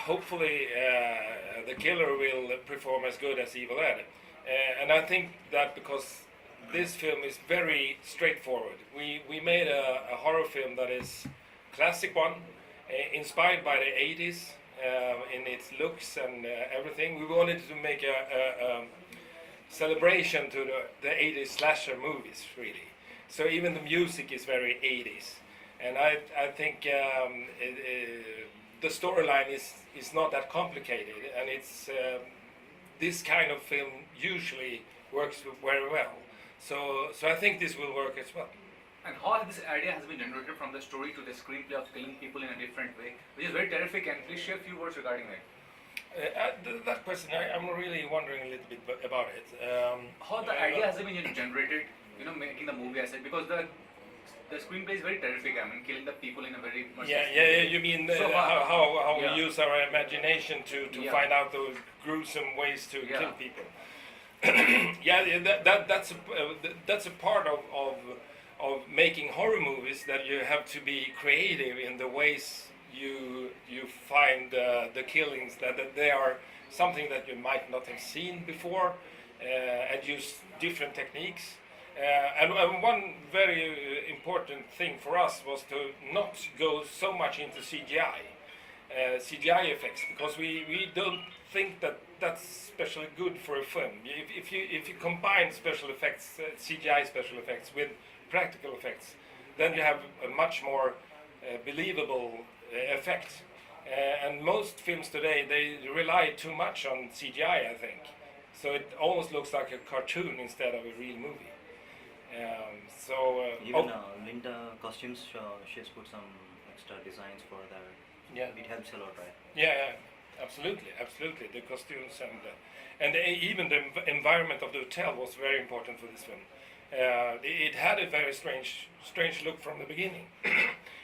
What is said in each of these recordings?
hopefully the killer will perform as good as Evil Ed. And I think that because this film is very straightforward. We made a horror film that is classic one, inspired by the 80s in its looks and everything. We wanted to make a celebration to the 80s slasher movies, really. So even the music is very 80s. And I think the storyline is not that complicated, and it's this kind of film usually works very well. So I think this will work as well. And how this idea has been generated from the story to the screenplay of killing people in a different way, which is very terrific, and please share a few words regarding it. That question, I'm really wondering a little bit about it. How the idea has been generated, making the movie, I said, because the screenplay is very terrific. I mean, killing the people in a very much. Yeah. You mean So how yeah. we use our imagination to Yeah. find out those gruesome ways to Yeah. kill people? That's a part of making horror movies, that you have to be creative in the ways you find the killings, that they are something that you might not have seen before, and use different techniques. And one very important thing for us was to not go so much into CGI effects, because we don't think that that's especially good for a film. If you combine special effects, CGI special effects, with practical effects, then you have a much more believable effect. And most films today, they rely too much on CGI, I think. So it almost looks like a cartoon instead of a real movie. Even Linda costumes, she has put some extra designs for that. Yeah. It helps a lot, right? Yeah, absolutely. The costumes and even the environment of the hotel was very important for this film. It had a very strange look from the beginning.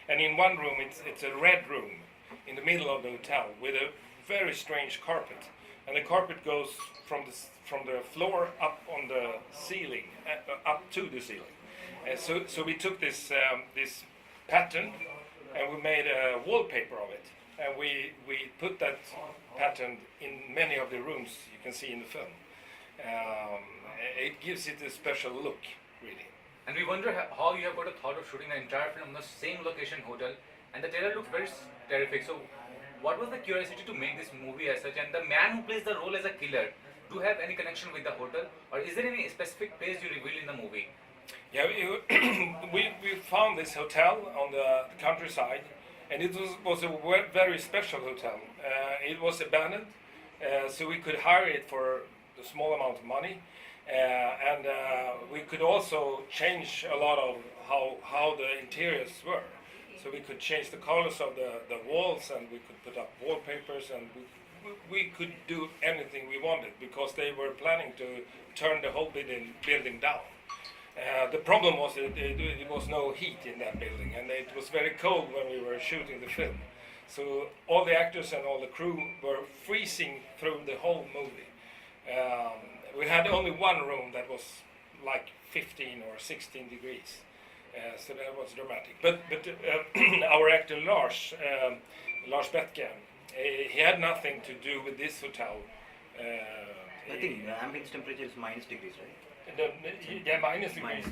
And in one room, it's a red room in the middle of the hotel with a very strange carpet, and the carpet goes from the floor up on the ceiling, up to the ceiling. So we took this pattern, and we made a wallpaper of it, and we put that pattern in many of the rooms you can see in the film. It gives it a special look, really. And we wonder how you have got a thought of shooting the entire film on the same location hotel, and the trailer looks very terrific. So, what was the curiosity to make this movie as such? And the man who plays the role as a killer, do you have any connection with the hotel, or is there any specific place you reveal in the movie? Yeah, we found this hotel on the countryside, and it was a very special hotel. It was abandoned, so we could hire it for a small amount of money. And we could also change a lot of how the interiors were. So we could change the colors of the walls, and we could put up wallpapers, and we could do anything we wanted, because they were planning to turn the whole building down. The problem was that there was no heat in that building, and it was very cold when we were shooting the film. So all the actors and all the crew were freezing through the whole movie. We had only one room that was like 15 or 16 degrees, so that was dramatic. But our actor Lars Betke, he had nothing to do with this hotel. I think the ambient temperature is minus degrees, right? Minus degrees.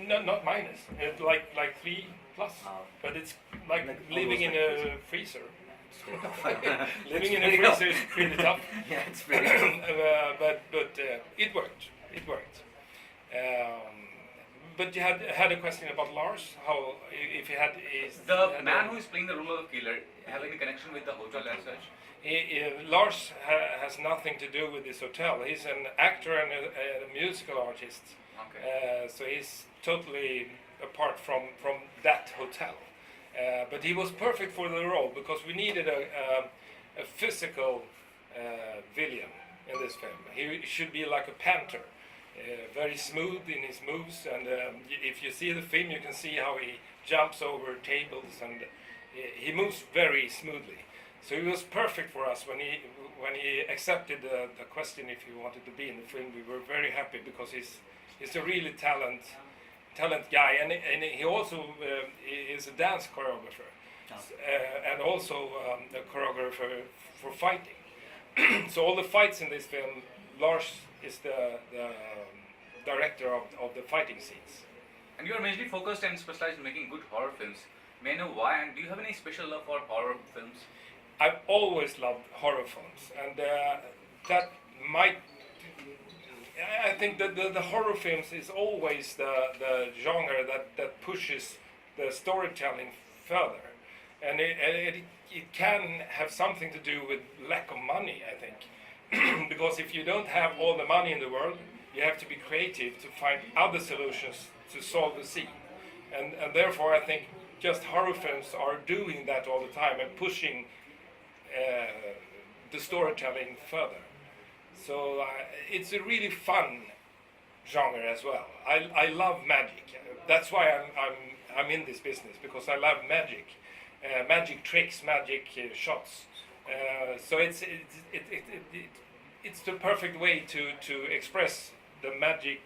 Not minus. It's like 3 plus. But it's like living in a freezer. Living in a freezer is pretty tough. Yeah, it's very tough. But it worked. But you had a question about Lars. How if he had the man who is playing the role of the killer have any connection with the hotel as such? Lars has nothing to do with this hotel. He's an actor and a musical artist. Okay. So he's totally apart from that hotel. But he was perfect for the role, because we needed a physical villain in this film. He should be like a panther, very smooth in his moves, and if you see the film, you can see how he jumps over tables, and he moves very smoothly. So he was perfect for us. When he accepted the question if he wanted to be in the film, we were very happy, because he's a really talent guy, and he also is a dance choreographer. and also a choreographer for fighting. So all the fights in this film, Lars is the director of the fighting scenes. And you are mainly focused and specialized in making good horror films. May I know why? And do you have any special love for horror films? I've always loved horror films, and that might. I think that the horror films is always the genre that pushes the storytelling further, and it can have something to do with lack of money, I think. Because if you don't have all the money in the world, you have to be creative to find other solutions to solve the scene. And therefore I think just horror films are doing that all the time and pushing the storytelling further. So it's a really fun genre as well. I love magic. That's why I'm in this business, because I love magic. Magic tricks, magic shots. So it's the perfect way to express the magic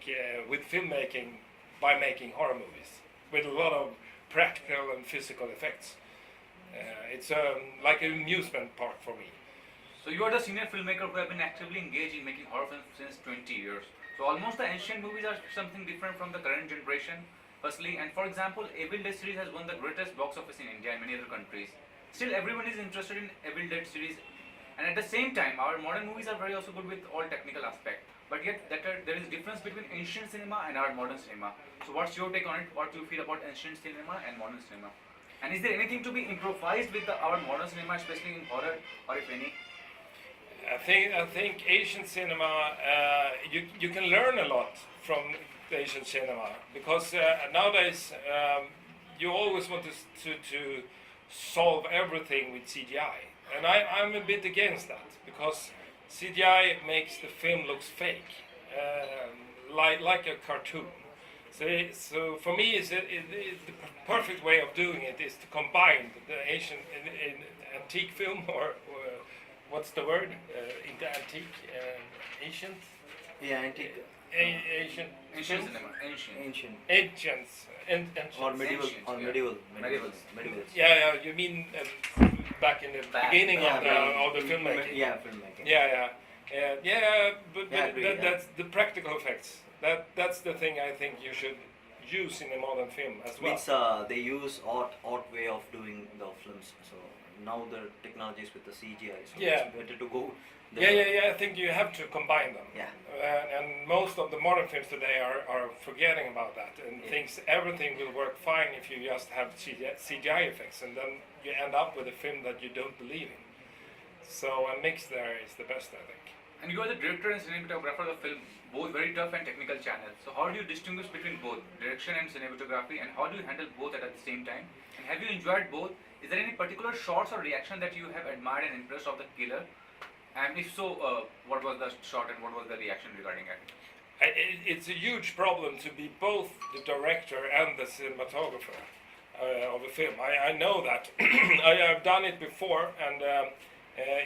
with filmmaking by making horror movies with a lot of practical and physical effects. It's like an amusement park for me. So you are the senior filmmaker who have been actively engaged in making horror films since 20 years. So almost the ancient movies are something different from the current generation. Firstly, and for example, Evil Dead series has won the greatest box office in India and many other countries. Still, everyone is interested in Evil Dead series, and at the same time, our modern movies are very also good with all technical aspect. But yet, there is difference between ancient cinema and our modern cinema. So, what's your take on it? What do you feel about ancient cinema and modern cinema? And is there anything to be improvised with our modern cinema, especially in horror, or if any? I think Asian cinema, you can learn a lot from the Asian cinema, because nowadays you always want to solve everything with CGI, and I'm a bit against that, because CGI makes the film looks fake, like a cartoon. So for me, the perfect way of doing it is to combine the Asian antique film, or what's the word? Into antique, ancient? Yeah, antique. Asian Cinema. Ancient. Ancients. Or medieval. Ancient, Or yeah. medieval. Medievals. Medievals. Yeah, you mean back in the beginning Yeah, of the filmmaking? Yeah, filmmaking. But Yeah, I agree, that's the practical effects. That's the thing I think you should use in a modern film as well. Means they use odd way of doing the films. So now the technologies with the CGI, so Yeah. it's better to go. Yeah. I think you have to combine them. Yeah. And most of the modern films today are forgetting about that and thinks everything will work fine if you just have CGI effects, and then you end up with a film that you don't believe in. So a mix there is the best, I think. And you are the director and cinematographer of the film, both very tough and technical channels. So how do you distinguish between both direction and cinematography, and how do you handle both at the same time? And have you enjoyed both? Is there any particular shots or reaction that you have admired and impressed of the killer? And if so, what was the shot and what was the reaction regarding it? It's a huge problem to be both the director and the cinematographer of a film. I know that. I have done it before, and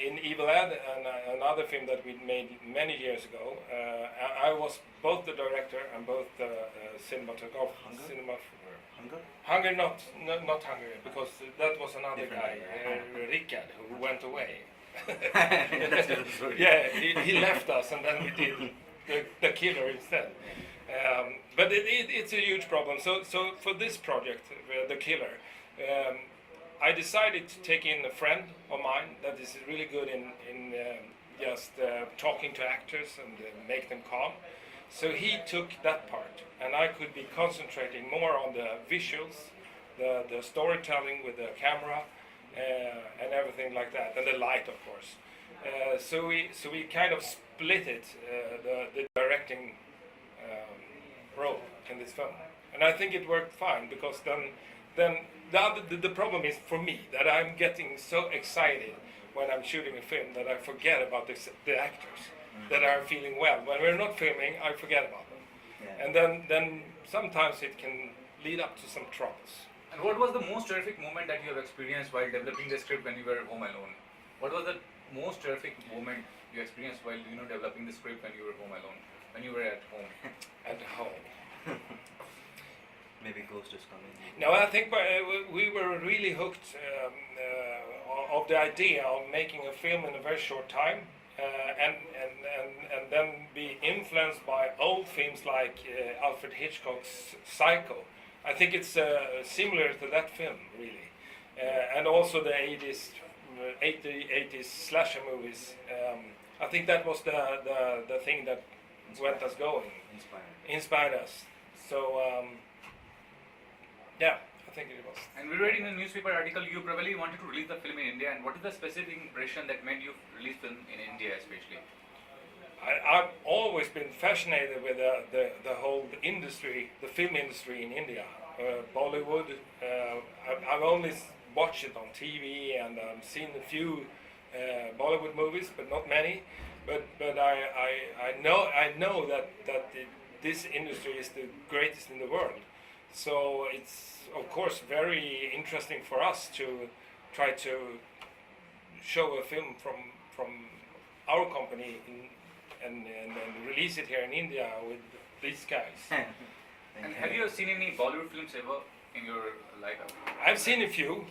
in Evil Dead, and another film that we made many years ago, I was both the director and both the cinematographer. Hunger? Not Hunger, because that was another guy, Rickard, who went away. That's the story. Yeah, he left us, and then we did the killer instead. But it's a huge problem. So for this project, the killer, I decided to take in a friend of mine that is really good in just talking to actors and make them calm. So he took that part, and I could be concentrating more on the visuals, the storytelling with the camera, and everything like that, and the light, of course. So we kind of split it, the directing role in this film, and I think it worked fine, because then the problem is for me that I'm getting so excited when I'm shooting a film that I forget about the actors that are feeling well. When we're not filming, I forget about them, and then sometimes it can lead up to some troubles. And what was the most terrific moment that you have experienced while developing the script when you were home alone? What was the most terrific moment you experienced while developing the script when you were home alone? When you were at home? At home. maybe Ghost is coming. No, I think we were really hooked of the idea of making a film in a very short time, and then be influenced by old films like Alfred Hitchcock's Psycho. I think it's similar to that film, really, and also the 80s slasher movies. I think that was the thing that went us going, inspired us. So yeah, I think it was. And we read in a newspaper article you probably wanted to release the film in India, and what is the specific impression that made you release film in India especially? I've always been fascinated with the whole industry, the film industry in India. Bollywood, I've only watched it on TV and seen a few Bollywood movies, but not many. But I know that this industry is the greatest in the world. So it's of course very interesting for us to try to show a film from our company and release it here in India with these guys. And have you seen any Bollywood films ever in your life? I've seen a few.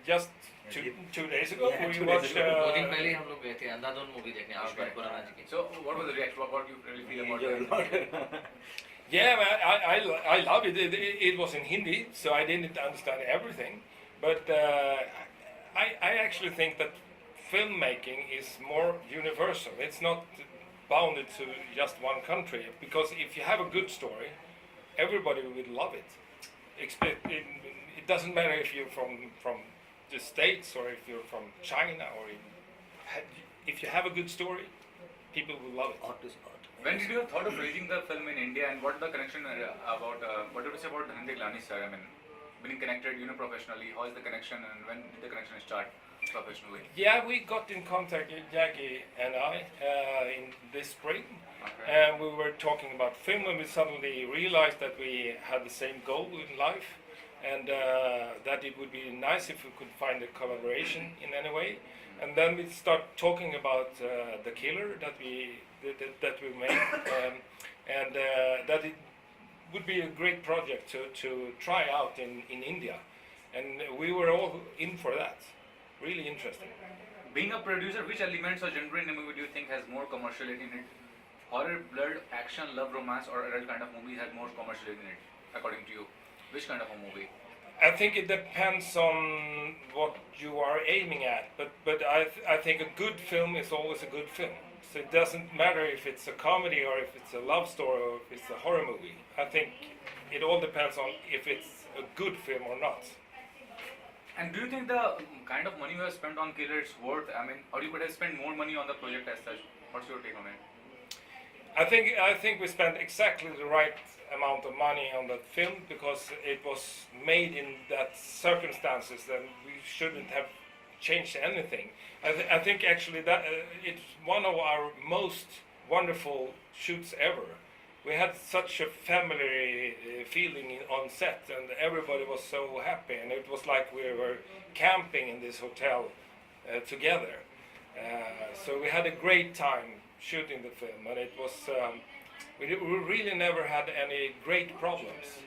Just two days ago, Yeah, we 2 days watched. ago. 2 दिन पहले ही हम लोग गए थे अंधाधुन movie देखने आयुष्मान खुराना जी की. So what was the reaction? What you really feel about Enjoy it? a lot. Yeah, I love it. It was in Hindi, so I didn't understand everything. But I actually think that filmmaking is more universal. It's not bounded to just one country. Because if you have a good story, everybody will love it. It doesn't matter if you're from the States or if you're from China or if you have a good story, people will love it. Art is art. When did you have thought of releasing the film in India, and what the connection about what do you say about Dhanjay Galani sir? I mean, being connected, professionally, how is the connection, and when did the connection start professionally? Yeah, we got in contact with Jackie and I in this spring, Okay. and we were talking about film, and we suddenly realized that we had the same goal in life, and that it would be nice if we could find a collaboration in any way. And then we start talking about the killer that we made, and that it would be a great project to try out in India, and we were all in for that. Really interesting. Being a producer, which elements or genre in a movie do you think has more commerciality in it? Horror, blood, action, love, romance, or adult kind of movie has more commerciality in it, according to you? Which kind of a movie? I think it depends on what you are aiming at, but I think a good film is always a good film. So it doesn't matter if it's a comedy or if it's a love story or if it's a horror movie. I think it all depends on if it's a good film or not. And do you think the kind of money you have spent on Killer is worth? I mean, or you could have spent more money on the project as such? What's your take on it? I think we spent exactly the right amount of money on that film because it was made in that circumstances and we shouldn't have changed anything. I think actually that it's one of our most wonderful shoots ever. We had such a family feeling on set, and everybody was so happy, and it was like we were camping in this hotel together. So we had a great time shooting the film, and it was we really never had any great problems.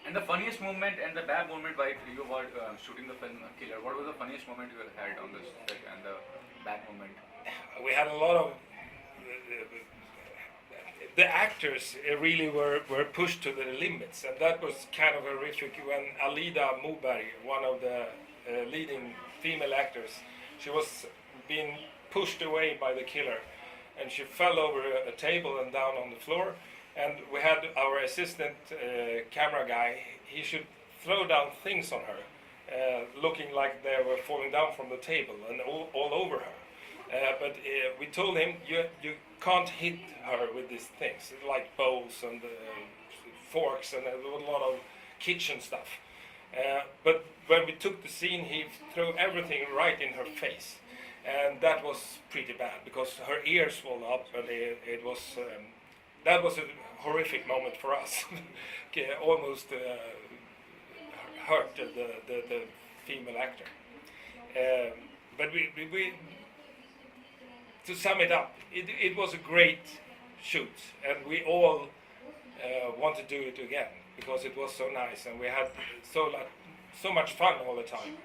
And the funniest moment and the bad moment while you were shooting the film Killer, what was the funniest moment you had on this set and the bad moment? We had a lot of the actors really were pushed to the limits, and that was kind of horrific when Alida Moberg, one of the leading female actors, she was being pushed away by the killer, and she fell over a table and down on the floor. And we had our assistant camera guy. He should throw down things on her, looking like they were falling down from the table and all over her. But we told him you can't hit her with these things, like bowls and forks and a lot of kitchen stuff. But when we took the scene, he threw everything right in her face. And that was pretty bad because her ears swelled up, and it was that was a horrific moment for us. Almost hurt the female actor. But we to sum it up, it was a great shoot, and we all want to do it again because it was so nice and we had so much fun all the time.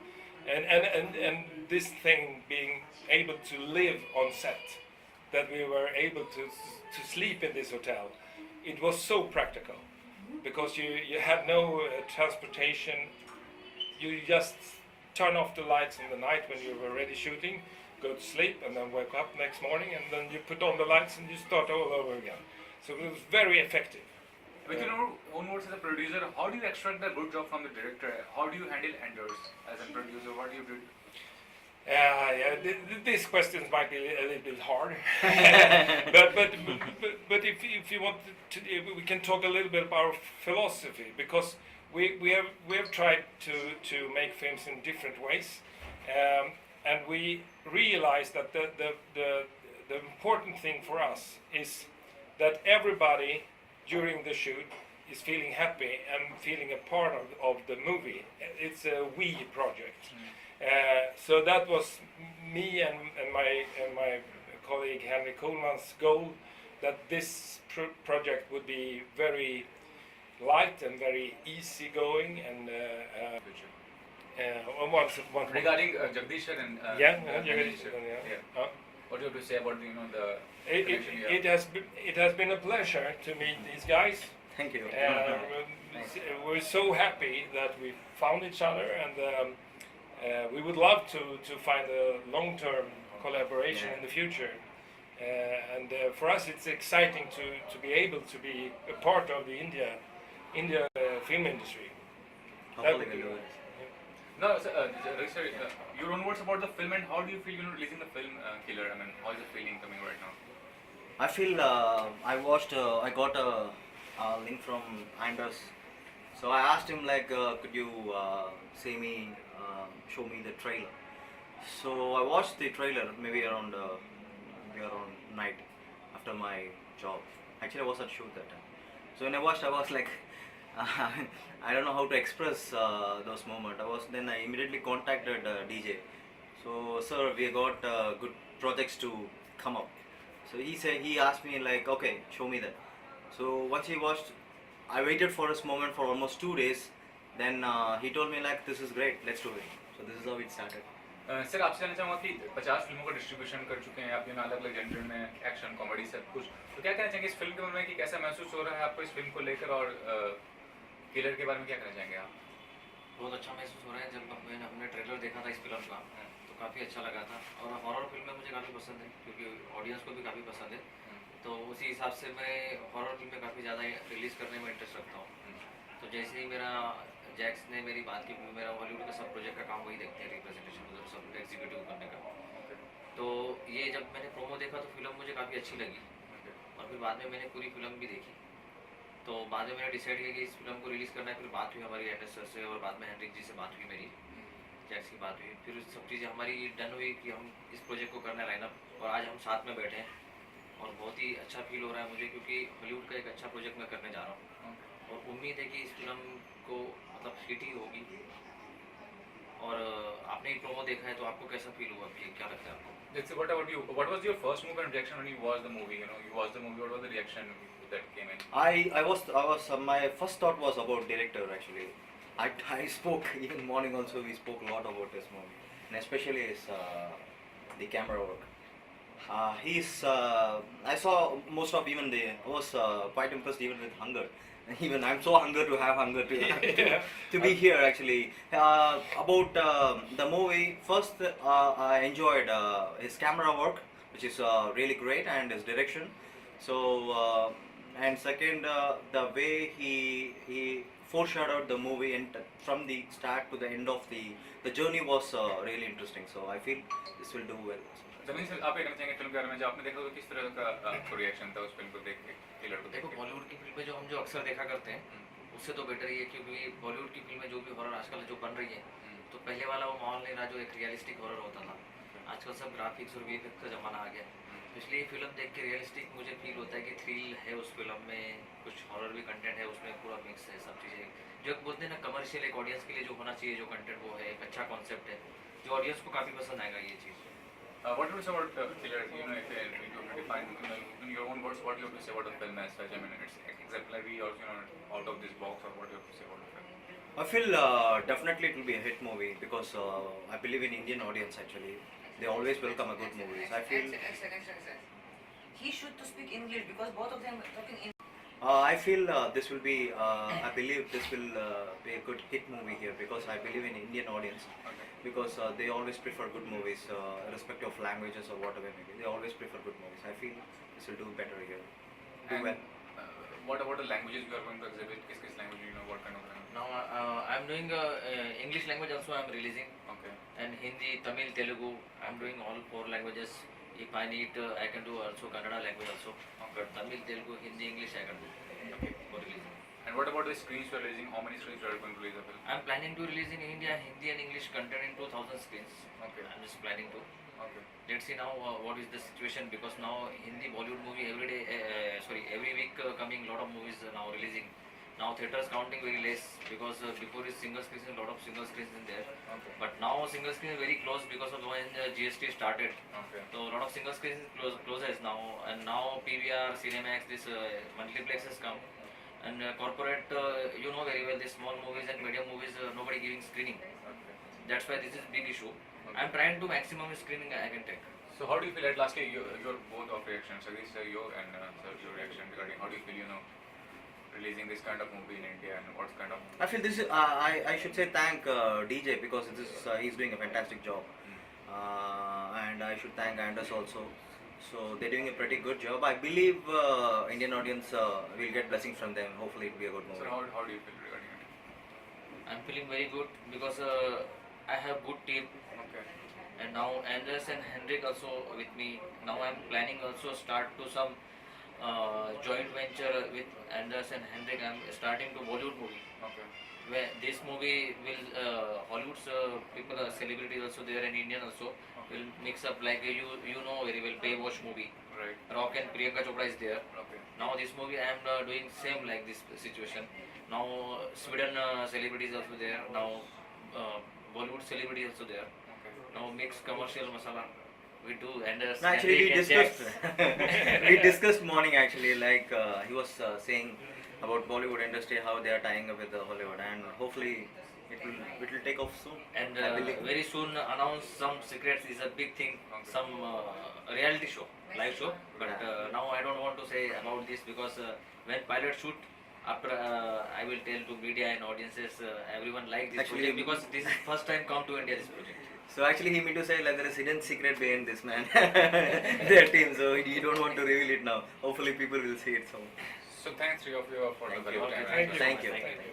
And this thing being able to live on set, that we were able to sleep in this hotel, it was so practical because you had no transportation. You just turn off the lights in the night when you were already shooting, go to sleep, and then wake up next morning, and then you put on the lights and you start all over again. So it was very effective. With your own words as a producer, how do you extract the good job from the director? How do you handle enders as a producer? What do you do? Yeah, these questions might be a little bit hard, but if you want to, we can talk a little bit about our philosophy because we have tried to make films in different ways, and we realize that the important thing for us is that everybody during the shoot is feeling happy and feeling a part of the movie. It's a we project. So that was me and my colleague Henry Coleman's goal, that this project would be very light and very easy going and one Regarding Jagdish and Jagdish, what do you have to say about the it has been a pleasure to meet these guys. Thank you. We're so happy that we found each other, and we would love to find a long-term collaboration in the future. And for us, it's exciting to be able to be a part of the India film industry. Hopefully we'll do it. No, sorry, your own words about the film, and how do you feel releasing the film Killer? I mean, how is the feeling coming right now? I feel I got a link from Anders, so I asked him like, could you show me the trailer? So I watched the trailer maybe around night after my job. Actually, I was at shoot that time. So when I watched, I was like, I don't know how to express those moments. I immediately contacted DJ. So sir, we got good projects to come up. So he asked me like, okay, show me that. So once he watched, I waited for his moment for almost 2 days. Then he told me like, this is great, let's do it. So this is how it started. Sir आपसे जानना चाहूँगा कि 50 फिल्मों का distribution कर चुके हैं आप, अलग अलग जेंडर में, एक्शन, कॉमेडी, सब कुछ, तो क्या कहना चाहेंगे इस फिल्म के बारे में कि कैसा महसूस हो रहा है आपको इस फिल्म को लेकर, और किलर के बारे में क्या कहना चाहेंगे आप? बहुत अच्छा महसूस हो रहा है। जब हमने ट्रेलर देखा था इस फिल्म का तो काफ़ी अच्छा लगा था, और हॉरर फिल्में मुझे काफ़ी पसंद है क्योंकि ऑडियंस को भी काफ़ी पसंद है, तो उसी हिसाब से मैं हॉरर फिल्में काफ़ी ज़्यादा रिलीज़ करने में इंटरेस्ट रखता हूँ। तो जैसे ही मेरा जैक्स ने मेरी बात की, मेरा हॉलीवुड का सब प्रोजेक्ट का काम वही देखते हैं, रिप्रेजेंटेशन उधर सब एग्जीक्यूटिव करने का। तो ये जब मैंने प्रोमो देखा तो फिल्म मुझे काफ़ी अच्छी लगी, और फिर बाद में मैंने पूरी फिल्म भी देखी। तो बाद में मैंने डिसाइड किया कि इस फिल्म को रिलीज़ करना है। फिर बात हुई हमारी एंडर सर से, और बाद में हेनरिक जी से बात हुई मेरी, जैक्स की बात हुई, फिर सब चीज़ें हमारी डन हुई कि हम इस प्रोजेक्ट को करना लाइनअप, और आज हम साथ में बैठे हैं और बहुत ही अच्छा फील हो रहा है मुझे, क्योंकि हॉलीवुड का एक अच्छा प्रोजेक्ट मैं करने जा रहा हूँ, और उम्मीद है कि इस फिल्म को मतलब हिट ही होगी। और आपने ही प्रोमो देखा है तो आपको कैसा फील हुआ, क्या लगता है आपको? Let's say, what about you? What was your first move and reaction when you watched the movie? You watched the movie. What was the reaction that came in? I was my first thought was about director actually. I spoke even morning also. We spoke a lot about this movie, and especially his the camera work. I saw most of even I was quite impressed even with Hunger. Even I'm so hungry to have Hunger to be here actually. About the movie, first I enjoyed his camera work, which is really great, and his direction. So and second, the way he foreshadowed the movie, and from the start to the end of the journey was really interesting. So I feel this will do well. जमीन से आप कहना चाहेंगे film के बारे में, जो आपने देखा तो किस तरह का आपको रिएक्शन था उस फिल्म को देख के, किलर को देख देखो के? बॉलीवुड की फिल्में जो हम अक्सर देखा करते हैं उससे तो बेटर ही है, क्योंकि बॉलीवुड की फिल्में जो भी हॉरर आजकल जो बन रही है, तो पहले वाला वो माहौल नहीं रहा जो एक रियलिस्टिक हॉरर होता था। आजकल सब ग्राफिक्स और वीएफएक्स का ज़माना आ गया, इसलिए फिल्म देख के रियलिस्टिक मुझे फील होता है कि थ्रिल है उस फिल्म में, कुछ हॉरर भी कंटेंट है उसमें, पूरा मिक्स है सब चीज़ें, जो बोलते हैं ना कमर्शियल एक ऑडियंस के लिए जो होना चाहिए, जो कंटेंट वो है, एक अच्छा कॉन्सेप्ट है, जो ऑडियंस को काफ़ी पसंद आएगा ये चीज़। What would you say about Killer? You know, if you have to define in your own words, what do you have to say about the film as such? I mean, it's exemplary or out of this box, or what do you have to say about the film? I feel definitely it will be a hit movie because I believe in Indian audience actually. They always welcome a good movies. I feel He should to speak English because both of them are talking English. I feel this will be. I believe this will be a good hit movie here because I believe in Indian audience Okay. because they always prefer good movies, irrespective of languages or whatever it may be. They always prefer good movies. I feel this will do better here. Do And well. what about the languages you are going to exhibit? Kiss language? You know, what kind of language? Now I'm doing English language also I'm releasing, Okay. and Hindi, Tamil, Telugu. I'm doing all 4 languages. If I need, I can do also Kannada language also. Okay. Tamil, Telugu, Hindi, English I can do Okay. for releasing. And what about the screens you are releasing? How many screens you are going to release the film? I'm planning to release in India Hindi and English content in 2000 screens. Okay. I'm just planning to. Okay. Let's see now what is the situation because now Hindi Bollywood movie every day, every week coming lot of movies now releasing. Now theaters counting very less because before is single screens, a lot of single screens in there. Okay. But now single screen is very close because of when GST started. Okay. So a lot of single screens closes now, and now PVR, Cinemax, this multiplex has come, and corporate, you know very well, these small movies and medium movies, nobody giving screening. Okay. That's why this is big issue. I'm trying to maximum screening I can take. So how do you feel at lastly your both of reactions? So this your and sir, your reaction regarding how do you feel releasing this kind of movie in India and what kind of I feel this is. I should say thank DJ because this is, he's doing a fantastic job, and I should thank Anders also. So they're doing a pretty good job. I believe Indian audience will get blessings from them. Hopefully, it'll be a good so movie. how do you feel regarding it? I'm feeling very good because I have good team, Okay. and now Anders and Hendrik also with me. Now I'm planning also start to some joint venture with Anders and Hendrik. I'm starting to Bollywood movie. Okay. Where this movie will Hollywood's people, celebrities also there and Indian also will mix up like you know very well Baywatch movie. Right. Rock and Priyanka Chopra is there. Okay. Now this movie I am doing same like this situation. Now Sweden celebrities also there. Now Bollywood celebrities also there. Okay. Now mix commercial masala. We do Anders. No, actually, we Hendrik and discussed. Jax. We discussed morning actually. Like he was saying about Bollywood industry, how they are tying up with Hollywood, and hopefully it will take off soon. And I believe. very soon announce some secrets is a big thing, Okay. some reality show, live show. But now I don't want to say about this because when pilot shoot, after I will tell to media and audiences, everyone like this Actually, project because this is first time come to India this project. So actually, he meant to say like there is hidden secret behind this man, their team. So you don't want to reveal it now. Hopefully, people will see it soon. So thanks three of you for the Thank you. valuable time. Thank you. Thank you.